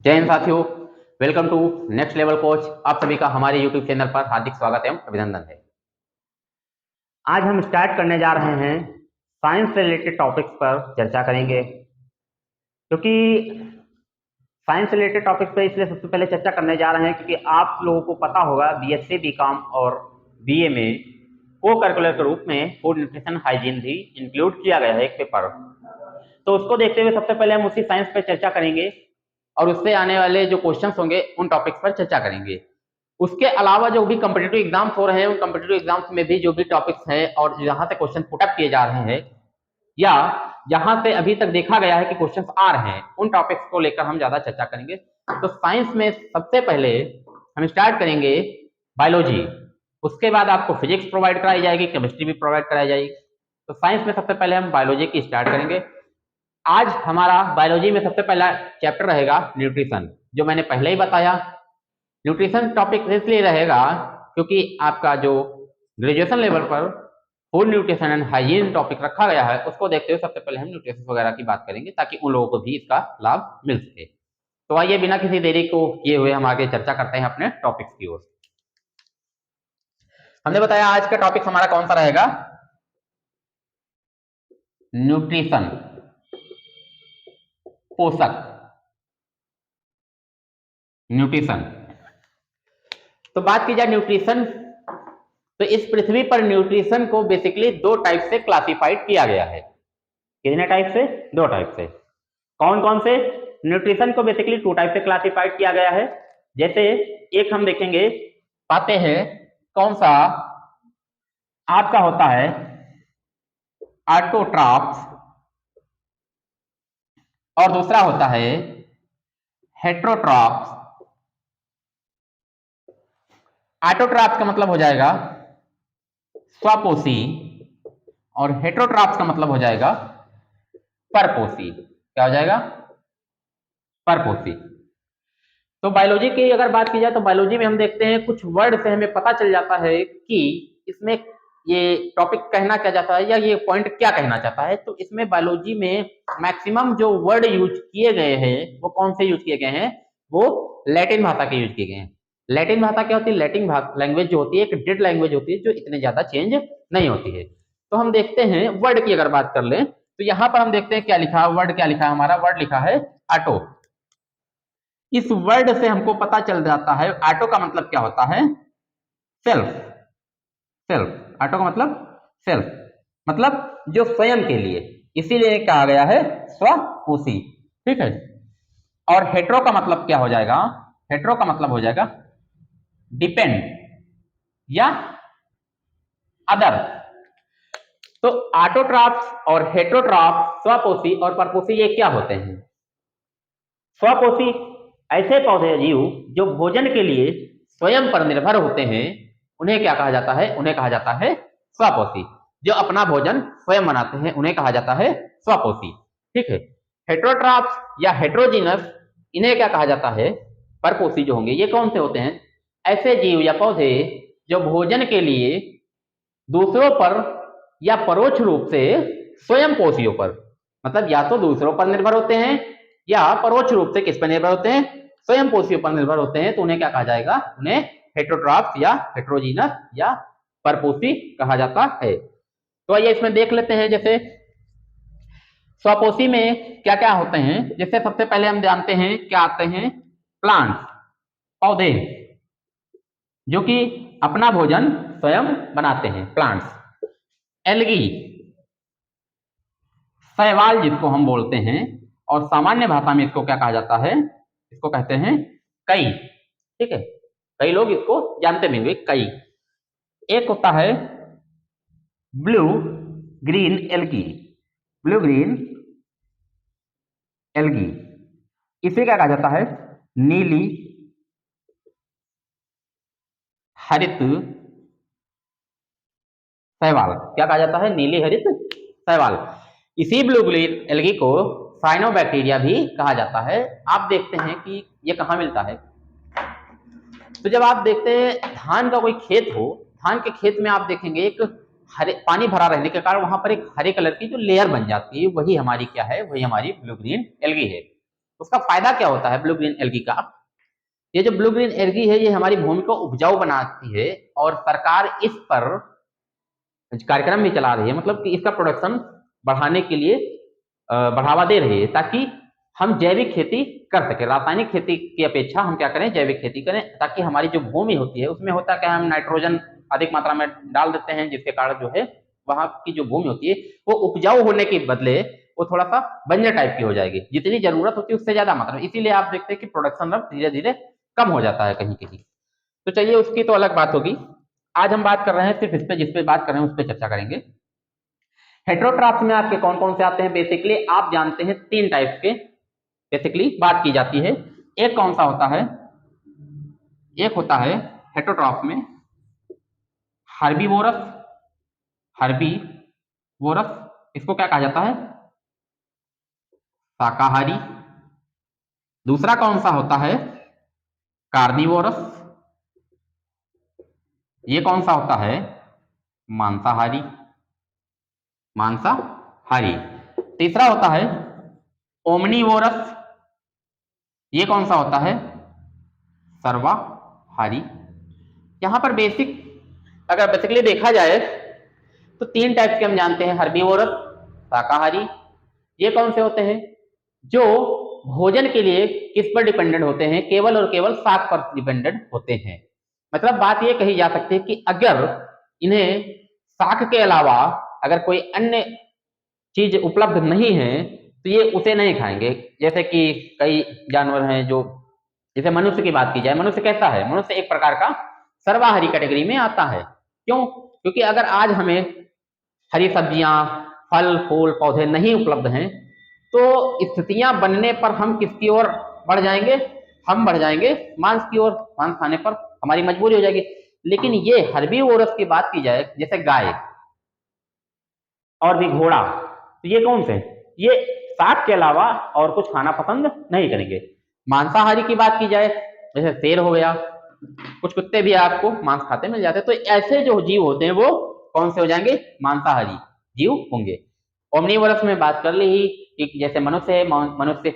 जय हिंद साथियों, welcome to next level coach. आप सभी का हमारे यूट्यूब चैनल पर हार्दिक स्वागत एवं अभिनंदन है। आज हम स्टार्ट करने जा रहे हैं साइंस से रिलेटेड टॉपिक्स पर चर्चा करेंगे, क्योंकि साइंस से रिलेटेड टॉपिक्स पर इसलिए सबसे पहले चर्चा करने जा रहे हैं क्योंकि आप लोगों को पता होगा बीएससी बीकॉम और बीए में को करिकुलर के रूप में फूड न्यूट्रिशन हाइजीन भी इंक्लूड किया गया है एक पेपर। तो उसको देखते हुए सबसे पहले हम उसी साइंस पर चर्चा करेंगे और उससे आने वाले जो क्वेश्चंस होंगे उन टॉपिक्स पर चर्चा करेंगे। उसके अलावा जो भी कॉम्पिटिटिव एग्जाम्स हो रहे हैं उन कॉम्पिटिटिव एग्जाम्स में भी जो भी टॉपिक्स हैं और जहां से क्वेश्चन पुटअप किए जा रहे हैं या जहां से अभी तक देखा गया है कि क्वेश्चंस आ रहे हैं उन टॉपिक्स को लेकर हम ज्यादा चर्चा करेंगे। तो साइंस में सबसे पहले हम स्टार्ट करेंगे बायोलॉजी, उसके बाद आपको फिजिक्स प्रोवाइड कराई जाएगी, केमिस्ट्री भी प्रोवाइड कराई जाएगी। तो साइंस में सबसे पहले हम बायोलॉजी की स्टार्ट करेंगे। आज हमारा बायोलॉजी में सबसे पहला चैप्टर रहेगा न्यूट्रिशन, जो मैंने पहले ही बताया। न्यूट्रिशन टॉपिक इसलिए रहेगा क्योंकि आपका जो ग्रेजुएशन लेवल पर food nutrition and hygiene topic रखा गया है उसको देखते हुए सबसे पहले हम न्यूट्रिशन वगैरह की बात करेंगे ताकि उन लोगों को भी इसका लाभ मिल सके। तो आइए बिना किसी देरी को किए हुए हम आगे चर्चा करते हैं अपने टॉपिक्स की ओर। हमने बताया आज का टॉपिक हमारा कौन सा रहेगा, न्यूट्रिशन, पोषक, न्यूट्रिशन। तो बात की जाए न्यूट्रिशन, तो इस पृथ्वी पर न्यूट्रिशन को बेसिकली दो टाइप से क्लासिफाइड किया गया है। कितने टाइप से? दो टाइप से। कौन कौन से? न्यूट्रिशन को बेसिकली टू टाइप से क्लासिफाइड किया गया है। जैसे एक हम देखेंगे, पाते हैं कौन सा आपका होता है ऑटोट्रॉफ्स और दूसरा होता है हेट्रोट्रॉफ्स। ऑटोट्रॉफ्स का मतलब हो जाएगा स्वपोषी और हेट्रोट्रॉफ्स का मतलब हो जाएगा परपोषी। क्या हो जाएगा? परपोषी। तो बायोलॉजी की अगर बात की जाए तो बायोलॉजी में हम देखते हैं कुछ वर्ड से हमें पता चल जाता है कि इसमें ये टॉपिक कहना क्या चाहता है या ये पॉइंट क्या कहना चाहता है। तो इसमें बायोलॉजी में मैक्सिमम जो वर्ड यूज किए गए हैं वो कौन से यूज किए गए हैं? वो लैटिन भाषा के यूज किए गए हैं। लैटिन भाषा क्या होती है? लैटिन लैंग्वेज जो होती है एक डेड लैंग्वेज होती है जो इतने ज्यादा चेंज नहीं होती है। तो हम देखते हैं वर्ड की अगर बात कर लें तो यहां पर हम देखते हैं क्या लिखा है, वर्ड क्या लिखा है हमारा, वर्ड लिखा है ऑटो। इस वर्ड से हमको पता चल जाता है ऑटो का मतलब क्या होता है? सेल्फ। सेल्फ, ऑटो का मतलब सेल्फ, मतलब जो स्वयं के लिए, इसीलिए कहा गया है स्वपोषी। ठीक है। और हेट्रो का मतलब क्या हो जाएगा? हेट्रो का मतलब हो जाएगा डिपेंड या अदर। तो ऑटोट्रॉफ्स और हेट्रोट्रॉफ्स, स्वपोषी और परपोषी, ये क्या होते हैं? स्वपोषी ऐसे पौधे जीव जो भोजन के लिए स्वयं पर निर्भर होते हैं, उन्हें क्या कहा जाता है? उन्हें कहा जाता है स्वपोषी। जो अपना भोजन स्वयं बनाते हैं उन्हें कहा जाता है स्वपोषी। ठीक है। हेट्रोट्रॉफ्स या हेट्रोजीनस, इन्हें क्या कहा जाता है? परपोषी जो होंगे। ये कौन से होते हैं? ऐसे जीव या पौधे जो भोजन के लिए दूसरों पर या परोक्ष रूप से स्वयं पोषियों पर, मतलब या तो दूसरों पर निर्भर होते हैं या परोक्ष रूप से किस पर निर्भर होते हैं? स्वयं पोषियों पर निर्भर होते हैं। तो उन्हें क्या कहा जाएगा? उन्हें हेट्रोट्रॉफ्स या हेट्रोजीनस या परपोषी कहा जाता है। तो आइए इसमें देख लेते हैं। जैसे स्वपोषी में क्या क्या होते हैं, जैसे सबसे पहले हम जानते हैं क्या आते हैं? प्लांट्स, पौधे जो कि अपना भोजन स्वयं बनाते हैं, प्लांट्स। एल्गी, शैवाल जिसको हम बोलते हैं, और सामान्य भाषा में इसको क्या कहा जाता है? इसको कहते हैं कई। ठीक है, कई लोग इसको जानते भी होंगे, कई। एक होता है blue green algae, blue green algae, इसे क्या कहा जाता है? नीली हरित शैवाल। क्या कहा जाता है? नीली हरित शैवाल। इसी ब्लू ग्रीन एल्गी को साइनोबैक्टीरिया भी कहा जाता है। आप देखते हैं कि ये कहाँ मिलता है? तो जब आप देखते हैं धान का कोई खेत हो, धान के खेत में आप देखेंगे एक हरे पानी भरा रहने के कारण वहां पर एक हरे कलर की जो लेयर बन जाती है, वही हमारी क्या है? वही हमारी ब्लू ग्रीन एल्गी है। उसका फायदा क्या होता है ब्लू ग्रीन एल्गी का? ये जो ब्लू ग्रीन एल्गी है ये हमारी भूमि को उपजाऊ बनाती है और सरकार इस पर कार्यक्रम भी चला रही है, मतलब कि इसका प्रोडक्शन बढ़ाने के लिए बढ़ावा दे रही है, ताकि हम जैविक खेती कर सके। रासायनिक खेती की अपेक्षा हम क्या करें, जैविक खेती करें, ताकि हमारी जो भूमि होती है उसमें होता क्या है, हम नाइट्रोजन अधिक मात्रा में डाल देते हैं, जिसके कारण जो है वहां की जो भूमि होती है वो उपजाऊ होने के बदले वो थोड़ा सा बंजर टाइप की हो जाएगी, जितनी जरूरत होती है उससे ज्यादा मात्रा में। इसीलिए आप देखते हैं कि प्रोडक्शन अब धीरे धीरे कम हो जाता है कहीं कहीं। तो चलिए उसकी तो अलग बात होगी, आज हम बात कर रहे हैं सिर्फ इस पे, जिस पे बात कर रहे हैं उस पर चर्चा करेंगे। हेटेरोट्रॉप्स में आपके कौन कौन से आते हैं? बेसिकली आप जानते हैं 3 टाइप के बेसिकली बात की जाती है। एक कौन सा होता है? एक होता है हेटेरोट्रॉप्स में हर्बीवोरस, हर्बीवोरस इसको क्या कहा जाता है? शाकाहारी। दूसरा कौन सा होता है? कार्निवोरस। ये कौन सा होता है? मांसाहारी, मांसाहारी। तीसरा होता है ओमनीवोरस। ये कौन सा होता है? सर्वाहारी। यहां पर अगर बेसिकली देखा जाए तो 3 टाइप के हम जानते हैं, हर्बीवोरस, शाकाहारी। ये कौन से होते हैं? जो भोजन के लिए किस पर डिपेंडेंट होते हैं? केवल और केवल शाक पर डिपेंडेंट होते हैं। मतलब बात यह कही जा सकती है कि अगर इन्हें शाक के अलावा अगर कोई अन्य चीज उपलब्ध नहीं है तो ये उसे नहीं खाएंगे। जैसे कि कई जानवर हैं जो, जैसे मनुष्य की बात की जाए, मनुष्य कैसा है? मनुष्य एक प्रकार का सर्वाहारी कैटेगरी में आता है। क्यों? क्योंकि अगर आज हमें हरी सब्जियां, फल फूल पौधे नहीं उपलब्ध हैं तो स्थितियां बनने पर हम किसकी ओर बढ़ जाएंगे? हम बढ़ जाएंगे मांस की ओर। मांस खाने पर हमारी मजबूरी हो जाएगी। लेकिन ये हर्बीवोरस की बात की जाए, जैसे गाय और भी घोड़ा, तो ये कौन से? ये शाक के अलावा और कुछ खाना पसंद नहीं करेंगे। मांसाहारी की बात की जाए, जैसे शेर हो गया, कुछ कुत्ते भी आपको मांस खाते मिल जाते हैं। तो ऐसे जो जीव होते हैं वो कौन से हो जाएंगे? मांसाहारी जीव होंगे। ओमनीवोरस में बात कर ली कि जैसे मनुष्य है, मनुष्य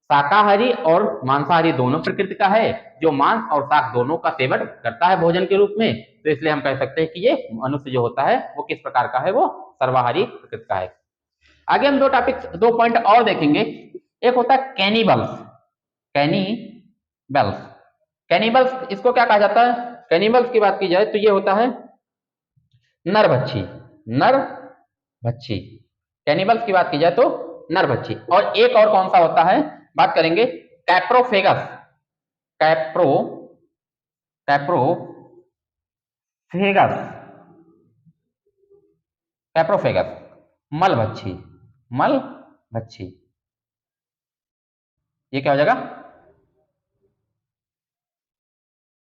शाकाहारी और मांसाहारी दोनों प्रकृति का है, जो मांस और शाक दोनों का सेवन करता है भोजन के रूप में। तो इसलिए हम कह सकते हैं कि ये मनुष्य जो होता है वो किस प्रकार का है? वो सर्वाहारी प्रकृति का है। आगे हम 2 पॉइंट और देखेंगे। एक होता है कैनिबल्स। कैनिबल्स, कैनिबल्स इसको क्या कहा जाता है? कैनिबल्स की बात की जाए तो ये होता है नरभक्षी, नरभक्षी। कैनिबल्स की बात की जाए तो नरभक्षी। और एक और कौन सा होता है, बात करेंगे कैप्रोफेगस। कैप्रोफेगस, कैप्रोफेगस मलभक्षी, मलभक्षी। ये क्या हो जाएगा?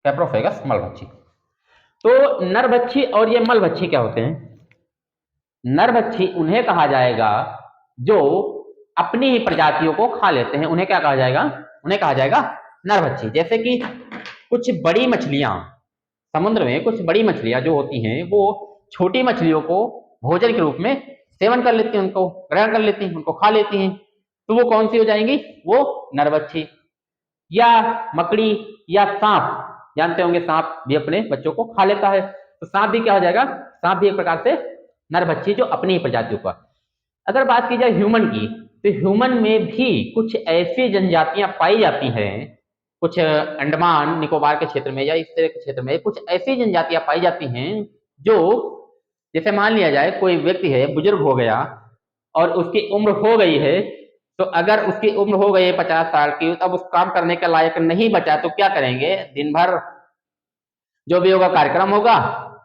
कैप्रोफेगस मलभक्षी। तो नरभक्षी और ये मलभक्षी क्या होते हैं? नरभक्षी उन्हें कहा जाएगा जो अपनी ही प्रजातियों को खा लेते हैं, उन्हें क्या कहा जाएगा? उन्हें कहा जाएगा नरभक्षी। जैसे कि कुछ बड़ी मछलियां समुद्र में, कुछ बड़ी मछलियां जो होती हैं वो छोटी मछलियों को भोजन के रूप में सेवन कर लेती हैं, उनको ग्रहण कर लेती हैं, उनको खा लेती हैं। तो वो कौन सी हो जाएंगी? वो नरभक्षी। या मकड़ी या सांप, जानते होंगे सांप भी अपने बच्चों को खा लेता है, तो सांप भी क्या हो जाएगा? सांप भी एक प्रकार से नरभक्षी, जो अपनी ही प्रजातियों का। अगर बात की जाए ह्यूमन की, तो ह्यूमन में भी कुछ ऐसी जनजातियां पाई जाती हैं, कुछ अंडमान निकोबार के क्षेत्र में या इस तरह के क्षेत्र में कुछ ऐसी जनजातियां पाई जाती हैं जो, जैसे मान लिया जाए कोई व्यक्ति है, बुजुर्ग हो गया और उसकी उम्र हो गई है, तो अगर उसकी उम्र हो गई है 50 साल की, तब उस काम करने के लायक नहीं बचा तो क्या करेंगे? दिन भर जो भी होगा कार्यक्रम होगा,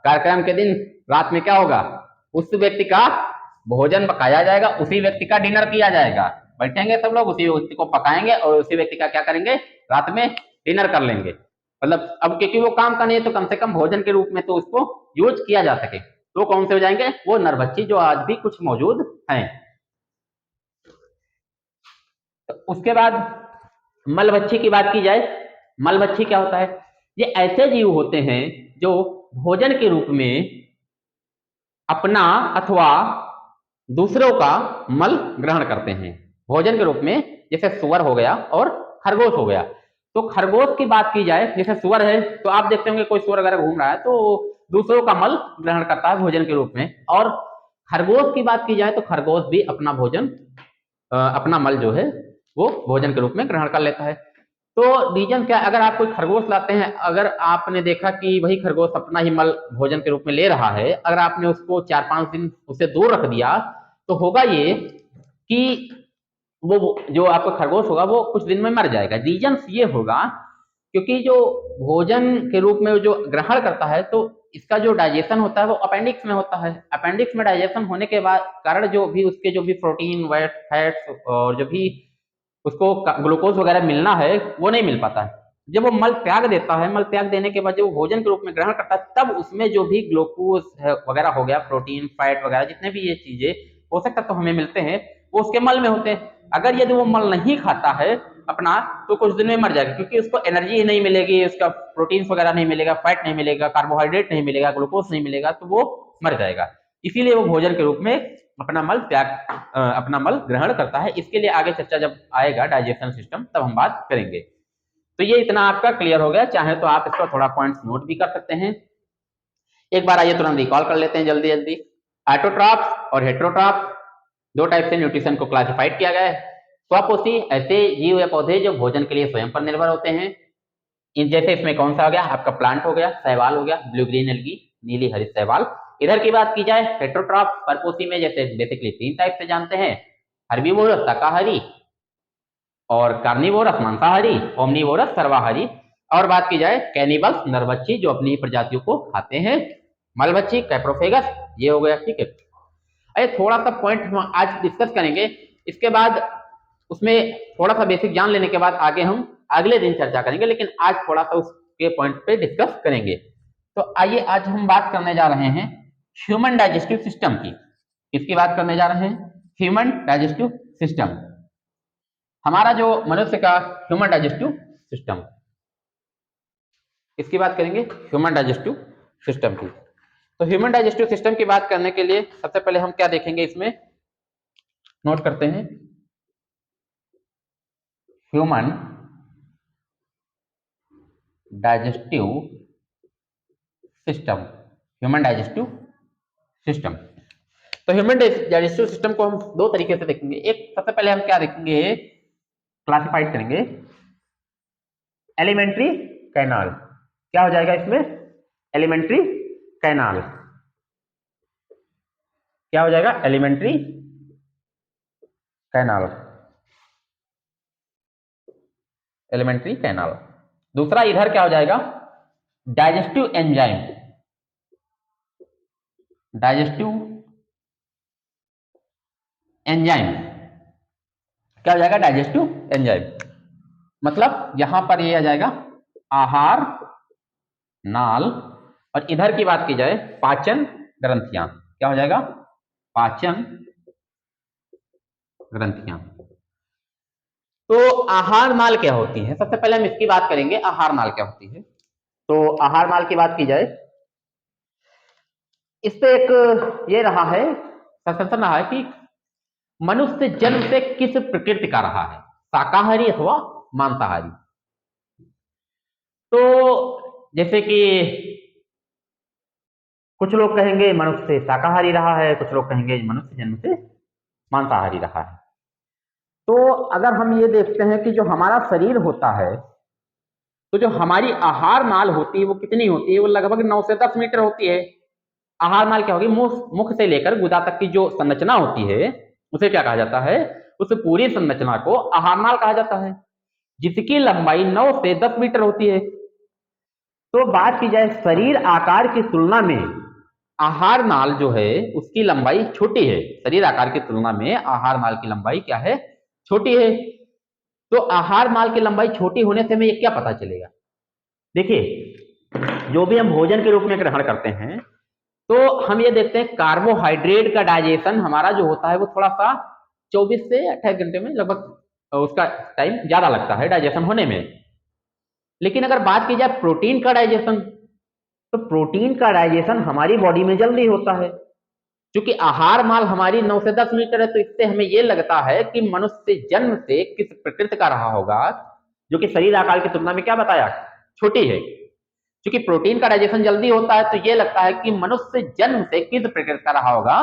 कार्यक्रम के दिन रात में क्या होगा? उस व्यक्ति का भोजन पकाया जाएगा, उसी व्यक्ति का डिनर किया जाएगा। बैठेंगे सब लोग, उसी व्यक्ति को पकाएंगे और उसी व्यक्ति का क्या करेंगे? रात में डिनर कर लेंगे। मतलब अब क्योंकि वो काम का नहीं है तो कम से कम भोजन के रूप में तो उसको यूज किया जा सके। तो कौन से हो जाएंगे? वो नरभक्षी, जो आज भी कुछ मौजूद हैं। तो उसके बाद मलभक्षी की बात की जाए, मलभक्षी क्या होता है? ये ऐसे जीव होते हैं जो भोजन के रूप में अपना अथवा दूसरों का मल ग्रहण करते हैं। भोजन के रूप में जैसे सुअर हो गया और खरगोश हो गया। तो खरगोश की बात की जाए, जैसे सुअर है तो आप देखते होंगे कोई सुअर अगर घूम रहा है तो दूसरों का मल ग्रहण करता है भोजन के रूप में, और खरगोश की बात की जाए तो खरगोश भी अपना भोजन अपना मल जो है वो भोजन के रूप में ग्रहण कर लेता है। तो रीजन क्या, अगर आप कोई खरगोश लाते हैं, अगर आपने देखा कि वही खरगोश अपना ही मल भोजन के रूप में ले रहा है, अगर आपने उसको 4-5 दिन उससे दूर रख दिया तो होगा ये कि वो जो आपका खरगोश होगा वो कुछ दिन में मर जाएगा। रीजन ये होगा क्योंकि जो भोजन के रूप में जो ग्रहण करता है तो इसका जो डाइजेशन होता है वो अपेंडिक्स में होता है। अपेंडिक्स में डाइजेशन होने के बाद कारण जो भी उसके जो भी प्रोटीन वेट फैट्स और जो भी उसको ग्लूकोज वगैरह मिलना है वो नहीं मिल पाता है। जब वो मल त्याग देता है, मल त्याग देने के बाद जब वो भोजन के रूप में ग्रहण करता है तब उसमें जो भी ग्लूकोज वगैरह हो गया, प्रोटीन फैट वगैरह जितने भी ये चीजें पोषक तत्व हमें मिलते हैं वो उसके मल में होते हैं। अगर यदि वो मल नहीं खाता है अपना तो कुछ दिन में मर जाएगा, क्योंकि उसको एनर्जी ही नहीं मिलेगी, उसका प्रोटीन वगैरह नहीं मिलेगा, फैट नहीं मिलेगा, कार्बोहाइड्रेट नहीं मिलेगा, ग्लूकोज नहीं मिलेगा, तो वो मर जाएगा। इसीलिए वो भोजन के रूप में अपना मल ग्रहण करता है। इसके लिए आगे चर्चा जब आएगा डाइजेशन सिस्टम तब हम बात करेंगे। तो ये इतना आपका क्लियर हो गया, चाहे तो आप इसका थोड़ा पॉइंट्स नोट भी कर सकते हैं। एक बार आइए तुरंत रिकॉल कर लेते हैं जल्दी जल्दी। ऑटोट्रॉप्स और हेटेरोट्रॉप्स दो टाइप से न्यूट्रिशन को क्लासिफाइड किया गया है। स्वपोषी ऐसे जीव या पौधे जो भोजन के लिए स्वयं पर निर्भर होते हैं। इन जैसे इसमें कौन सा हो गया आपका, प्लांट हो गया, शैवाल हो गया, ब्लू ग्रीन एल्गी, नीली हरित शैवाल। इधर की बात की जाए हेटेरोट्रॉप्स परपोषी में जैसे बेसिकली 3 टाइप से जानते हैं, हर्बीवोरस शाकाहारी और कार्निवोरस मांसाहारी, ओमनीवोरस सर्वाहारी। और बात की जाए कैनिबल्स नरभक्षी जो अपनी प्रजातियों को खाते हैं, मलभक्षी कैप्रोफेगस, ये हो गया। ठीक है, अरे थोड़ा सा पॉइंट हम आज डिस्कस करेंगे, इसके बाद उसमें थोड़ा सा बेसिक जान लेने के बाद आगे हम अगले दिन चर्चा करेंगे, लेकिन आज थोड़ा सा उसके पॉइंट पे डिस्कस करेंगे। तो आइए आज हम बात करने जा रहे हैं ह्यूमन डाइजेस्टिव सिस्टम की। किसकी बात करने जा रहे हैं, ह्यूमन डाइजेस्टिव सिस्टम। हमारा जो मनुष्य का ह्यूमन डाइजेस्टिव सिस्टम, इसकी बात करेंगे ह्यूमन डाइजेस्टिव सिस्टम की। तो ह्यूमन डाइजेस्टिव सिस्टम की बात करने के लिए सबसे पहले हम क्या देखेंगे, इसमें नोट करते हैं human digestive system. Human digestive system, तो ह्यूमन डाइजेस्टिव सिस्टम को हम दो तरीके से देखेंगे। एक सबसे पहले हम क्या देखेंगे, क्लासिफाइड करेंगे एलिमेंट्री कैनाल। क्या हो जाएगा इसमें, एलिमेंट्री कैनाल। क्या हो जाएगा, एलिमेंट्री कैनाल, एलिमेंट्री कैनाल। दूसरा इधर क्या हो जाएगा, डाइजेस्टिव एंजाइम, डाइजेस्टिव एंजाइम। क्या हो जाएगा, डाइजेस्टिव एंजाइम। मतलब यहां पर ये आ जाएगा आहार नाल, और इधर की बात की जाए पाचन ग्रंथियां। क्या हो जाएगा, पाचन ग्रंथियां। तो आहार नाल क्या होती है, सबसे पहले हम इसकी बात करेंगे आहार नाल क्या होती है। तो आहार नाल की बात की जाए, इस पे एक ये रहा है सस्पेंशन रहा है कि मनुष्य जन्म से किस प्रकृति का रहा है, शाकाहारी अथवा मांसाहारी। तो जैसे कि कुछ लोग कहेंगे मनुष्य शाकाहारी रहा है, कुछ लोग कहेंगे मनुष्य जन्म से मांसाहारी रहा है। तो अगर हम ये देखते हैं कि जो हमारा शरीर होता है तो जो हमारी आहार नाल होती है वो कितनी होती है, वो लगभग 9 से 10 मीटर होती है। आहार नाल क्या होगी, मुख से लेकर गुदा तक की जो संरचना होती है उसे क्या कहा जाता है, उस पूरी संरचना को आहार नाल कहा जाता है, जिसकी लंबाई 9 से 10 मीटर होती है। तो बात की जाए शरीर आकार की तुलना में आहार नाल जो है उसकी लंबाई छोटी है, शरीर आकार की तुलना में आहार नाल की लंबाई क्या है, छोटी है। तो आहार नाल की लंबाई छोटी होने से हमें ये क्या पता चलेगा, देखिए जो भी हम भोजन के रूप में ग्रहण करते हैं तो हम ये देखते हैं कार्बोहाइड्रेट का डाइजेशन हमारा जो होता है वो थोड़ा सा 24 से 28 घंटे में लगभग उसका टाइम ज्यादा लगता है डाइजेशन होने में। लेकिन अगर बात की जाए प्रोटीन का डाइजेशन, तो प्रोटीन का डाइजेशन हमारी बॉडी में जल्दी होता है। क्योंकि आहार नाल हमारी 9 से 10 मीटर है, तो इससे हमें यह लगता है कि मनुष्य जन्म से किस प्रकृति का रहा होगा, जो कि शरीर आकार की तुलना में क्या बताया, छोटी है। क्योंकि प्रोटीन का डाइजेशन जल्दी होता है, तो यह लगता है कि मनुष्य जन्म से किस प्रकृति का रहा होगा,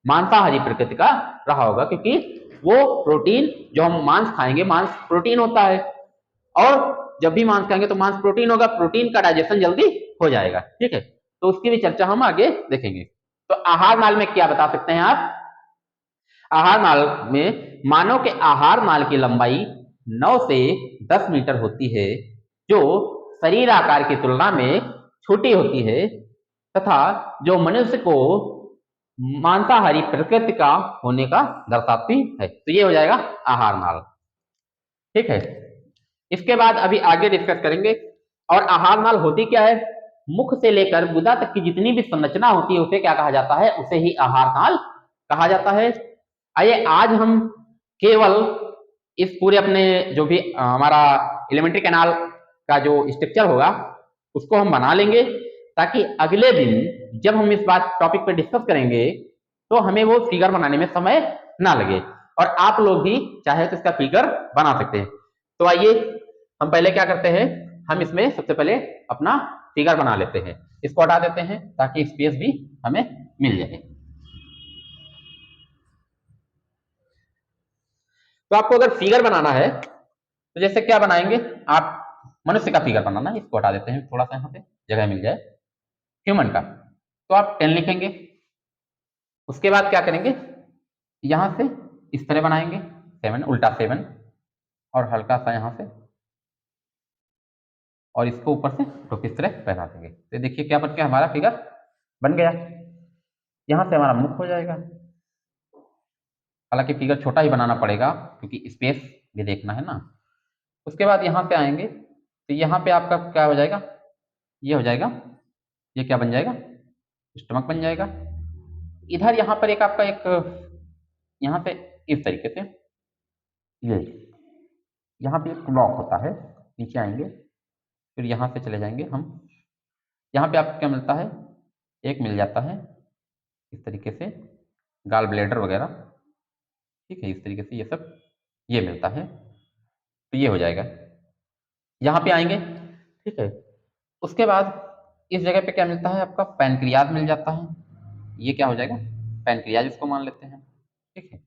मांसाहारी प्रकृति का रहा होगा, क्योंकि वो प्रोटीन जो हम मांस खाएंगे, मांस प्रोटीन होता है, और जब भी मांस खाएंगे तो मांस प्रोटीन होगा, प्रोटीन का डाइजेशन जल्दी हो जाएगा। ठीक है, तो उसकी भी चर्चा हम आगे देखेंगे। तो आहार नाल में क्या बता सकते हैं आप, आहार नाल में मानव के आहार नाल की लंबाई 9 से 10 मीटर होती है, जो शरीर आकार की तुलना में छोटी होती है, तथा जो मनुष्य को मांसाहारी प्रकृति का होने का दर्शाती है। तो ये हो जाएगा आहार नाल। ठीक है, इसके बाद अभी आगे डिस्कस करेंगे। और आहार नाल होती क्या है, मुख से लेकर गुदा तक की जितनी भी संरचना होती है उसे क्या कहा जाता है, उसे ही आहार नाल कहा जाता है। आइए आज हम केवल इस पूरे अपने जो भी हमारा एलिमेंट्री कैनाल का जो स्ट्रक्चर होगा उसको हम बना लेंगे, ताकि अगले दिन जब हम इस बात टॉपिक पे डिस्कस करेंगे तो हमें वो फिगर बनाने में समय ना लगे, और आप लोग भी चाहे तो इसका फिगर बना सकते हैं। तो आइए हम पहले क्या करते हैं, हम इसमें सबसे पहले अपना फिगर बना लेते हैं, इसको हटा देते हैं ताकि स्पेस भी हमें मिल जाए। तो आपको अगर फिगर बनाना है तो जैसे क्या बनाएंगे आप, मनुष्य का फिगर बनाना है, इसको हटा देते हैं, थोड़ा सा यहाँ पे जगह मिल जाए, ह्यूमन का, तो आप 10 लिखेंगे। उसके बाद क्या करेंगे, यहां से इस तरह बनाएंगे 7, उल्टा 7, और हल्का सा यहां से, और इसको ऊपर से तो किस तरह पहना देंगे। तो देखिए क्या बन गया, हमारा फिगर बन गया। यहां से हमारा मुख हो जाएगा, हालांकि फिगर छोटा ही बनाना पड़ेगा क्योंकि स्पेस भी देखना है ना। उसके बाद यहां से आएंगे तो यहाँ पे आपका क्या हो जाएगा, ये हो जाएगा, ये क्या बन जाएगा, स्टमक बन जाएगा। इधर यहाँ पर एक आपका एक यहाँ पे इस तरीके से, ये यहाँ पे एक ब्लॉक होता है, नीचे आएंगे फिर यहाँ से चले जाएंगे हम, यहाँ पे आपको क्या मिलता है, एक मिल जाता है इस तरीके से गाल ब्लेडर वगैरह। ठीक है, इस तरीके से ये सब ये मिलता है, तो ये हो जाएगा। यहाँ पे आएंगे, ठीक है, उसके बाद इस जगह पे क्या मिलता है, आपका पैनक्रियाज मिल जाता है, ये क्या हो जाएगा, पैनक्रियाज इसको मान लेते हैं। ठीक है,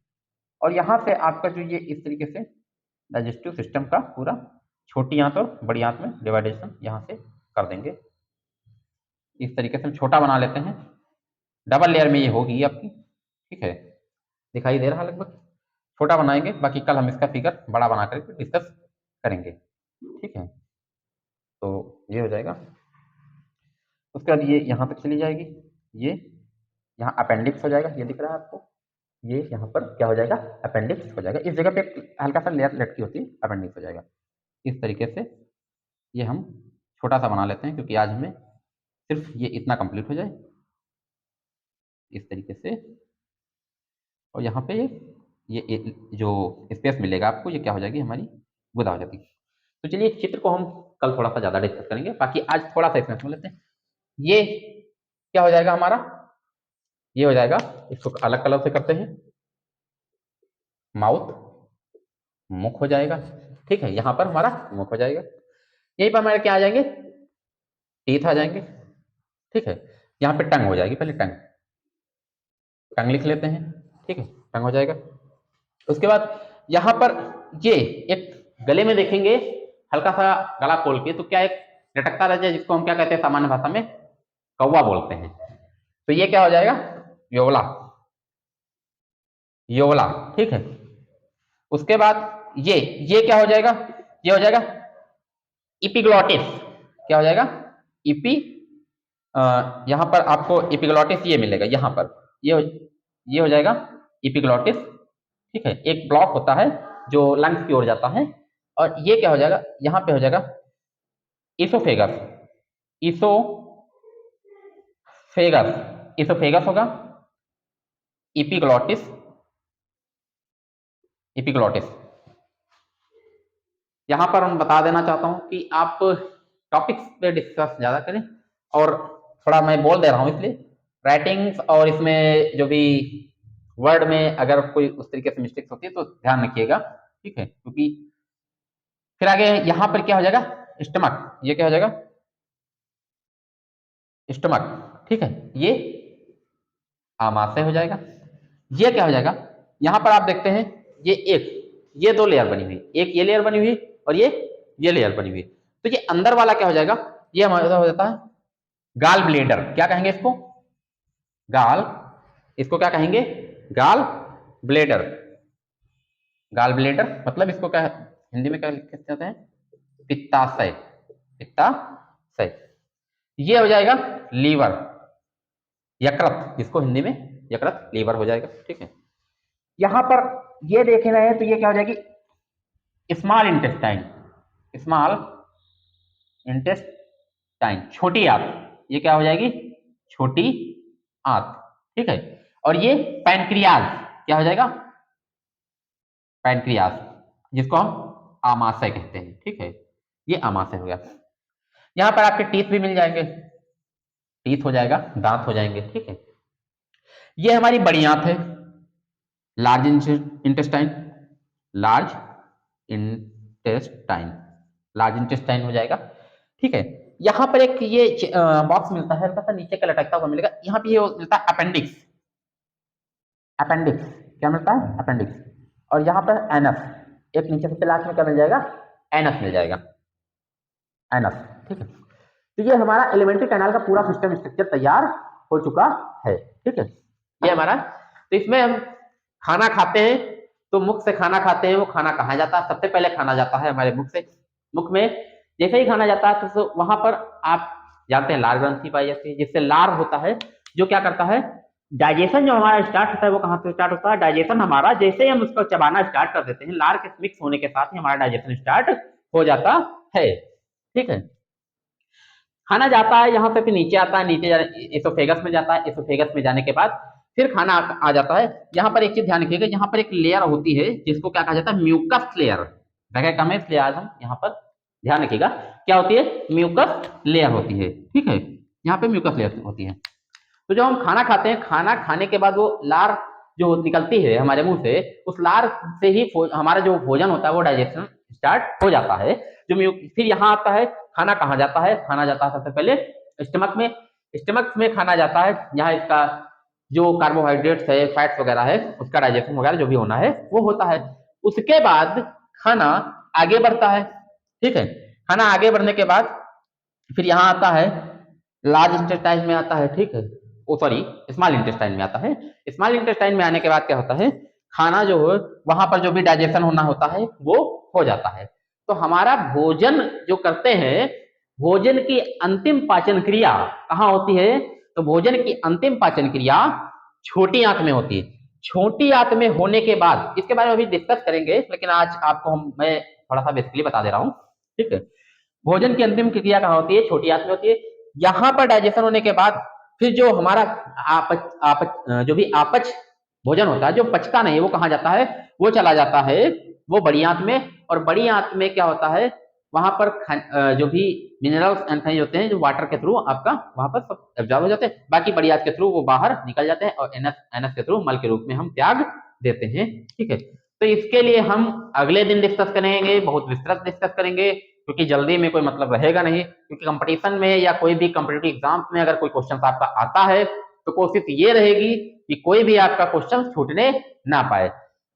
और यहाँ से आपका जो ये इस तरीके से डाइजेस्टिव सिस्टम का पूरा छोटी आंत और बड़ी आंत में डिवाइडेशन यहाँ से कर देंगे। इस तरीके से हम छोटा बना लेते हैं, डबल लेयर में ये होगी आपकी। ठीक है, दिखाई दे रहा लगभग, छोटा बनाएंगे, बाकी कल हम इसका फिगर बड़ा बना करके डिस्कस करेंगे। ठीक है, तो ये हो जाएगा। उसके बाद ये यहाँ तक चली जाएगी, ये यहाँ अपेंडिक्स हो जाएगा, ये दिख रहा है आपको, ये यहाँ पर क्या हो जाएगा, अपेंडिक्स हो जाएगा। इस जगह पे हल्का सा लेयर लटकी होती है, अपेंडिक्स हो जाएगा। इस तरीके से ये हम छोटा सा बना लेते हैं क्योंकि आज हमें सिर्फ ये इतना कंप्लीट हो जाए, इस तरीके से। और यहाँ पे ये जो स्पेस मिलेगा आपको, ये क्या हो जाएगी, हमारी गुदा हो जाती है। तो चलिए इस चित्र को हम कल थोड़ा सा ज़्यादा डिस्कस करेंगे, बाकी आज थोड़ा सा इसमें समझ लेते हैं। ये क्या हो जाएगा हमारा, ये हो जाएगा, इसको अलग कलर से करते हैं, माउथ, मुख हो जाएगा। ठीक है, यहाँ पर हमारा मुख हो जाएगा, यहीं पर हमारे क्या आ जाएंगे, टीथ आ जाएंगे। ठीक है, यहाँ पे टंग हो जाएगी, पहले टंग, टंग लिख लेते हैं। ठीक है, टंग हो जाएगा। उसके बाद यहाँ पर ये एक गले में देखेंगे, हल्का सा गला खोल के, तो क्या एक लटकता रह जाए, जिसको हम क्या कहते हैं सामान्य भाषा में कौवा बोलते हैं। तो ये क्या हो जाएगा, योवला, योवला। ठीक है, उसके बाद ये क्या हो जाएगा, ये हो जाएगा इपिग्लॉटिस। क्या हो जाएगा, इपी, यहाँ पर आपको इपिग्लॉटिस ये मिलेगा, यहाँ पर ये हो जाएगा इपिग्लॉटिस। ठीक है, एक ब्लॉक होता है जो लंग्स की ओर जाता है, और ये क्या हो जाएगा, यहाँ पे हो जाएगा इसोफेगस, इसोफेगस, इसोफेगस होगा, इपिग्लॉटिस, इपिग्लॉटिस। यहाँ पर हम बता देना चाहता हूँ कि आप टॉपिक्स पे डिस्कस ज़्यादा करें, और थोड़ा मैं बोल दे रहा हूँ इसलिए राइटिंग्स और इसमें जो भी वर्ड में अगर कोई उस तरीके से मिस्टेक्स होती है तो ध्यान रखिएगा, ठीक है। क्योंकि फिर आगे यहां पर क्या हो जाएगा, स्टमक, ये क्या हो जाएगा, स्टमक, ठीक है, ये आमाशय हो जाएगा। ये क्या हो जाएगा, यहां पर आप देखते हैं ये दो लेयर बनी हुई, एक ये लेयर बनी हुई और ये लेयर बनी हुई। तो ये अंदर वाला क्या हो जाएगा, ये हमारा हो जाता है गाल ब्लेडर। क्या कहेंगे इसको, गाल, इसको क्या कहेंगे, गाल ब्लेडर। गाल ब्लेडर मतलब इसको क्या हिंदी में क्या कहते हैं, पित्ताशय, पित्ताशय। ये हो जाएगा लीवर, यकृत, इसको हिंदी में यकृत, लीवर हो जाएगा, ठीक है। यहां पर ये देख रहे हैं तो ये क्या हो जाएगी, स्मॉल इंटेस्टाइन, स्मॉल इंटेस्टाइन, छोटी आंत, ये क्या हो जाएगी, छोटी आंत, ठीक है। और ये पैनक्रियाज, क्या हो जाएगा, पैनक्रियाज, जिसको हम आमाशय कहते हैं, ठीक है, ये आमाशय हो गया। यहां पर आपके टीथ भी मिल जाएंगे, टीथ हो जाएगा, दांत हो जाएंगे, ठीक है। ये हमारी बड़ी आंत है, large intestine, large intestine, large intestine हो जाएगा, ठीक है। यहां पर एक ये बॉक्स मिलता है, हल्का सा नीचे का लटकता हुआ मिलेगा, यहां पे ये मिलता है अपेंडिक्स, अपेंडिक्स क्या मिलता है, अपेंडिक्स। और यहां पर एनस, एक नीचे से लास्ट में क्या मिल जाएगा, एनस मिल जाएगा, एनस, ठीक है। तो ये हमारा एलिमेंट्री कैनाल का पूरा सिस्टम स्ट्रक्चर तैयार हो चुका है, ठीक है। ये हमारा, तो इसमें हम खाना खाते हैं तो मुख से खाना खाते हैं, वो खाना कहाँ जाता है, सबसे पहले खाना जाता है हमारे मुख से। मुख में जैसे ही खाना जाता है तो वहां पर आप जानते हैं लार ग्रंथि पाई जाती है, जिससे लार होता है जो क्या करता है, डाइजेशन जो हमारा स्टार्ट होता है वो कहाँ से स्टार्ट होता है, डाइजेशन हमारा जैसे ही हम उसको चबाना स्टार्ट कर देते हैं, लार के मिक्स होने के साथ ही हमारा डाइजेशन स्टार्ट हो जाता है, ठीक है। खाना जाता है यहाँ से, फिर नीचे आता है, नीचे एसोफेगस में जाता है, एसोफेगस में जाने के बाद फिर खाना आ जाता है। यहाँ पर एक चीज ध्यान रखिएगा, यहाँ पर एक लेयर होती है जिसको क्या कहा जाता है, म्यूकस लेयर, जगह कम है इसलिए आज हम यहाँ पर ध्यान रखिएगा, क्या होती है, म्यूकस लेयर होती है, ठीक है, यहाँ पे म्यूकस लेयर होती है। तो जब हम खाना खाते हैं, खाना खाने के बाद वो लार जो निकलती है हमारे मुंह से, उस लार से ही हमारा जो भोजन होता है वो डाइजेशन स्टार्ट हो जाता है। जो फिर यहाँ आता है, खाना कहाँ जाता है, खाना जाता है सबसे पहले स्टमक में, स्टमक में खाना जाता है, यहाँ इसका जो कार्बोहाइड्रेट्स है, फैट्स वगैरह है, उसका डाइजेशन वगैरह जो भी होना है वो होता है। उसके बाद खाना आगे बढ़ता है, ठीक है। खाना आगे बढ़ने के बाद फिर यहाँ आता है, लार्ज इंटेस्टाइन में आता है, ठीक है, ओ सॉरी स्मॉल इंटेस्टाइन में आता है। स्मॉल इंटेस्टाइन में आने के बाद क्या होता है, खाना जो है वहां पर जो भी डाइजेशन होना होता है वो हो जाता है। तो हमारा भोजन जो करते हैं, भोजन की अंतिम पाचन क्रिया कहाँ होती है, तो भोजन की अंतिम पाचन क्रिया छोटी आंत में होती है। छोटी आंत में होने के बाद, इसके बारे में अभी डिस्कस करेंगे, लेकिन आज आपको मैं थोड़ा सा बेसिकली बता दे रहा हूँ, ठीक है। भोजन की अंतिम क्रिया कहाँ होती है, छोटी आंत में होती है। यहाँ पर डाइजेशन होने के बाद फिर जो हमारा जो भी आपच भोजन होता है, जो पचता नहीं, वो कहाँ जाता है, वो चला जाता है वो बड़ी आंत में। और बड़ी आंत में क्या होता है, वहां पर जो भी मिनरल्स एंड खनिज होते हैं, जो वाटर के थ्रू आपका वहां पर सब एब्जॉर्ब हो जाते हैं, बाकी बड़ी आंत के थ्रू वो बाहर निकल जाते हैं और एनएस के थ्रू मल के रूप में हम त्याग देते हैं, ठीक है। तो इसके लिए हम अगले दिन डिस्कस करेंगे, बहुत विस्तृत डिस्कस करेंगे, क्योंकि जल्दी में कोई मतलब रहेगा नहीं, क्योंकि कंपटीशन में या कोई भी कॉम्पिटिटिव एग्जाम में अगर कोई क्वेश्चन आपका आता है तो कोशिश ये रहेगी कि कोई भी आपका क्वेश्चन छूटने ना पाए,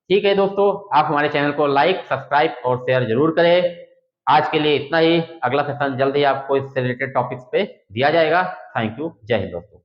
ठीक है दोस्तों। आप हमारे चैनल को लाइक, सब्सक्राइब और शेयर जरूर करें। आज के लिए इतना ही, अगला सेशन जल्द ही आपको इससे रिलेटेड टॉपिक्स पे दिया जाएगा। थैंक यू, जय हिंद दोस्तों।